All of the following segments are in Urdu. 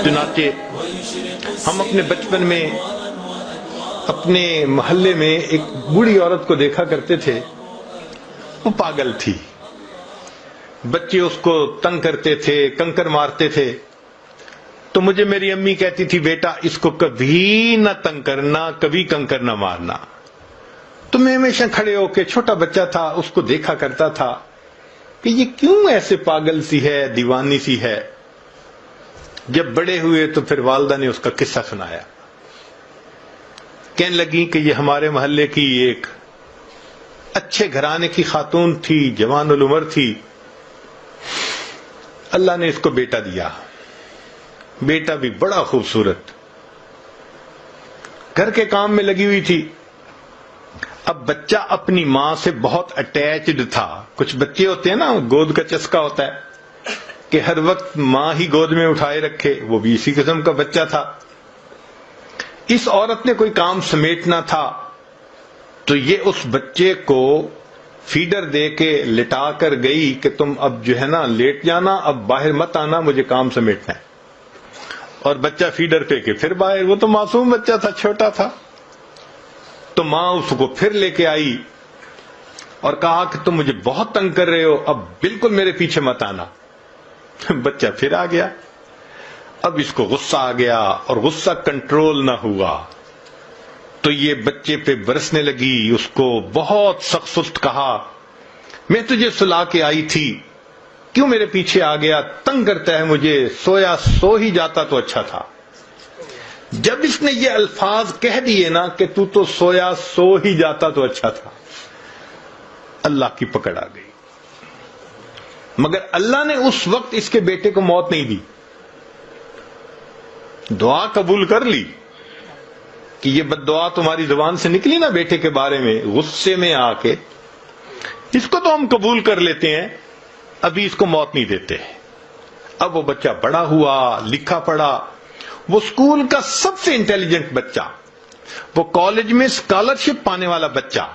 چنانچہ ہم اپنے بچپن میں اپنے محلے میں ایک بوڑھی عورت کو دیکھا کرتے تھے. وہ پاگل تھی. بچے اس کو تنگ کرتے تھے, کنکر مارتے تھے. تو مجھے میری امی کہتی تھی, بیٹا اس کو کبھی نہ تنگ کرنا, کبھی کنکر نہ مارنا. تو میں ہمیشہ کھڑے ہو کے, چھوٹا بچہ تھا, اس کو دیکھا کرتا تھا کہ یہ کیوں ایسے پاگل سی ہے, دیوانی سی ہے. جب بڑے ہوئے تو پھر والدہ نے اس کا قصہ سنایا. کہنے لگی کہ یہ ہمارے محلے کی ایک اچھے گھرانے کی خاتون تھی, جوان العمر تھی. اللہ نے اس کو بیٹا دیا. بیٹا بھی بڑا خوبصورت, گھر کے کام میں لگی ہوئی تھی. اب بچہ اپنی ماں سے بہت اٹیچڈ تھا. کچھ بچے ہوتے ہیں نا, گود کا چسکا ہوتا ہے کہ ہر وقت ماں ہی گود میں اٹھائے رکھے. وہ بھی اسی قسم کا بچہ تھا. اس عورت نے کوئی کام سمیٹنا تھا تو یہ اس بچے کو فیڈر دے کے لٹا کر گئی کہ تم اب جو ہے نا لیٹ جانا, اب باہر مت آنا, مجھے کام سمیٹنا ہے. اور بچہ فیڈر پہ کے پھر باہر. وہ تو معصوم بچہ تھا, چھوٹا تھا. تو ماں اس کو پھر لے کے آئی اور کہا کہ تم مجھے بہت تنگ کر رہے ہو, اب بالکل میرے پیچھے مت آنا. بچہ پھر آ گیا. اب اس کو غصہ آ گیا اور غصہ کنٹرول نہ ہوا تو یہ بچے پہ برسنے لگی. اس کو بہت سخت سخت کہا, میں تجھے سلا کے آئی تھی, کیوں میرے پیچھے آ گیا, تنگ کرتا ہے مجھے, سویا سو ہی جاتا تو اچھا تھا. جب اس نے یہ الفاظ کہہ دیے نا کہ تو سویا سو ہی جاتا تو اچھا تھا, اللہ کی پکڑ آ گئی. مگر اللہ نے اس وقت اس کے بیٹے کو موت نہیں دی. دعا قبول کر لی کہ یہ بد دعا تمہاری زبان سے نکلی نا بیٹے کے بارے میں, غصے میں آ کے, اس کو تو ہم قبول کر لیتے ہیں, ابھی اس کو موت نہیں دیتے. اب وہ بچہ بڑا ہوا, لکھا پڑھا, وہ اسکول کا سب سے انٹیلیجنٹ بچہ, وہ کالج میں اسکالرشپ پانے والا بچہ.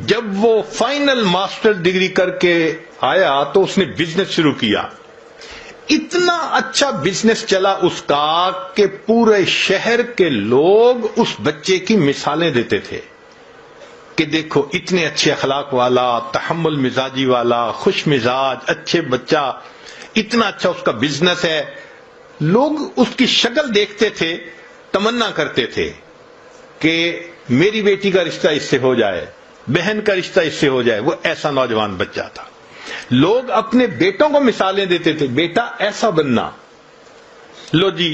جب وہ فائنل ماسٹر ڈگری کر کے آیا تو اس نے بزنس شروع کیا. اتنا اچھا بزنس چلا اس کا کہ پورے شہر کے لوگ اس بچے کی مثالیں دیتے تھے کہ دیکھو اتنے اچھے اخلاق والا, تحمل مزاجی والا, خوش مزاج, اچھے بچہ, اتنا اچھا اس کا بزنس ہے. لوگ اس کی شکل دیکھتے تھے, تمنا کرتے تھے کہ میری بیٹی کا رشتہ اس سے ہو جائے, بہن کا رشتہ اس سے ہو جائے. وہ ایسا نوجوان بچہ تھا. لوگ اپنے بیٹوں کو مثالیں دیتے تھے, بیٹا ایسا بننا. لو جی,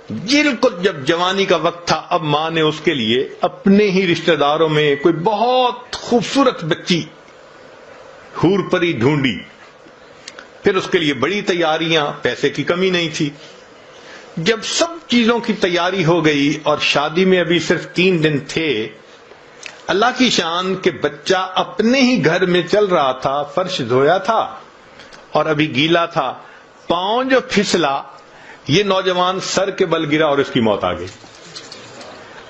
بالکل جب جوانی کا وقت تھا, اب ماں نے اس کے لیے اپنے ہی رشتہ داروں میں کوئی بہت خوبصورت بچی حور پری ڈھونڈی. پھر اس کے لیے بڑی تیاریاں, پیسے کی کمی نہیں تھی. جب سب چیزوں کی تیاری ہو گئی اور شادی میں ابھی صرف 3 دن تھے, اللہ کی شان کہ بچہ اپنے ہی گھر میں چل رہا تھا, فرش دھویا تھا اور ابھی گیلا تھا, پاؤں جو پھسلا, یہ نوجوان سر کے بل گرا اور اس کی موت آ گئی.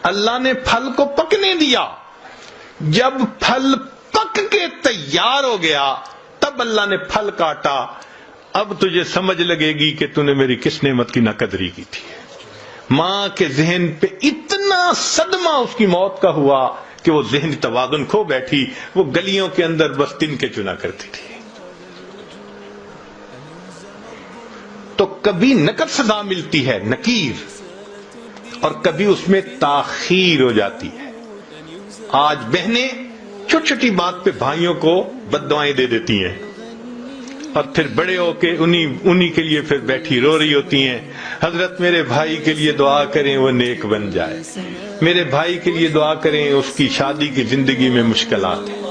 اللہ نے پھل کو پکنے دیا. جب پھل پک کے تیار ہو گیا تب اللہ نے پھل کاٹا. اب تجھے سمجھ لگے گی کہ تو نے میری کس نعمت کی ناقدری کی تھی. ماں کے ذہن پہ اتنا صدمہ اس کی موت کا ہوا کہ وہ ذہنی توازن کھو بیٹھی. وہ گلیوں کے اندر بس تن کے چنا کرتی تھی. تو کبھی نقد سزا ملتی ہے, نکیر, اور کبھی اس میں تاخیر ہو جاتی ہے. آج بہنیں چھوٹی چھوٹی بات پہ بھائیوں کو بد دعائیں دے دیتی ہیں اور پھر بڑے ہو کے انہی کے لیے پھر بیٹھی رو رہی ہوتی ہیں, حضرت میرے بھائی کے لیے دعا کریں وہ نیک بن جائے, میرے بھائی کے لیے دعا کریں اس کی شادی کی زندگی میں مشکلات ہیں.